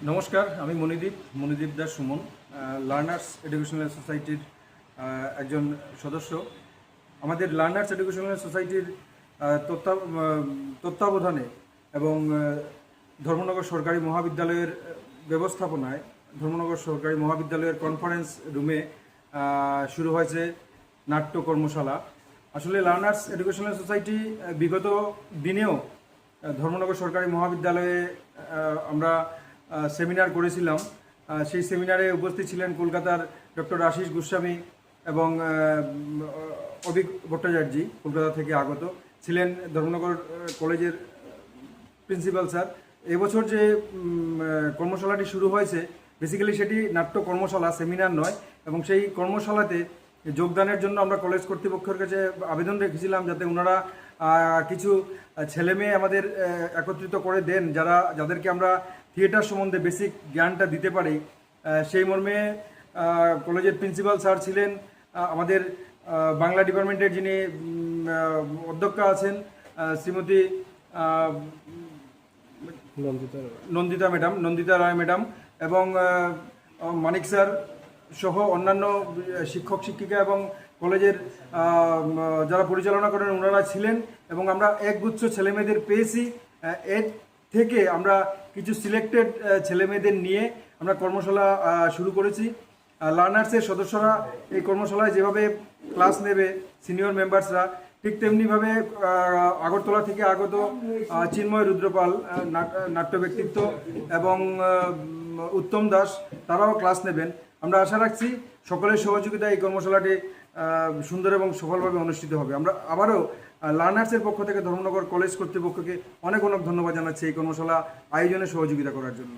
নমস্কার, আমি Manideep Das Suman, learners educational সোসাইটির একজন সদস্য। আমাদের লার্নার্স এডুকেশনাল সোসাইটির তত্ত্বাবধানে এবং ধর্মনগর সরকারি মহাবিদ্যালয়ের ব্যবস্থাপনায় ধর্মনগর সরকারি মহাবিদ্যালয়ের কনফারেন্স রুমে শুরু হয়েছে নাট্য কর্মশালা। আসলে লার্নার্স এডুকেশনাল সোসাইটি বিগত দিনেও ধর্মনগর সরকারি মহাবিদ্যালয়ে আমরা সেমিনার করেছিলাম। সেই সেমিনারে উপস্থিত ছিলেন কলকাতার ডক্টর আশিস গোস্বামী এবং অভিক ভট্টাচার্য, কলকাতা থেকে আগত ছিলেন ধর্মনগর কলেজের প্রিন্সিপাল স্যার। এবছর যে কর্মশালাটি শুরু হয়েছে, বেসিক্যালি সেটি নাট্য কর্মশালা, সেমিনার নয়। এবং সেই কর্মশালাতে যোগদানের জন্য আমরা কলেজ কর্তৃপক্ষের কাছে আবেদন রেখেছিলাম যাতে ওনারা কিছু ছেলে মেয়ে আমাদের একত্রিত করে দেন, যাদেরকে আমরা থিয়েটার সম্বন্ধে বেসিক জ্ঞানটা দিতে পারি। সেই মর্মে কলেজের প্রিন্সিপাল স্যার ছিলেন, আমাদের বাংলা ডিপার্টমেন্টের যিনি অধ্যক্ষা আছেন শ্রীমতী নন্দিতা রায় ম্যাডাম, এবং মানিক স্যার সহ অন্যান্য শিক্ষক শিক্ষিকা এবং কলেজের যারা পরিচালনা করেন ওনারা ছিলেন। এবং আমরা একগুচ্ছ ছেলেমেয়েদের পেয়েছি। এর থেকে আমরা কিছু সিলেক্টেড ছেলেমেয়েদের নিয়ে আমরা কর্মশালা শুরু করেছি। লার্নার্সের সদস্যরা এই কর্মশালায় যেভাবে ক্লাস নেবে, সিনিয়র মেম্বার্সরা, ঠিক তেমনিভাবে আগরতলা থেকে আগত চিন্ময় রুদ্রপাল, নাট্য ব্যক্তিত্ব, এবং উত্তম দাস, তারাও ক্লাস নেবেন। আমরা আশা রাখছি সকলের সহযোগিতায় এই কর্মশালাটি সুন্দর এবং সফলভাবে অনুষ্ঠিত হবে। আমরা আবারও লার্নার্সের পক্ষ থেকে ধর্মনগর কলেজ কর্তৃপক্ষকে অনেক ধন্যবাদ জানাচ্ছি এই কর্মশালা আয়োজনে সহযোগিতা করার জন্য।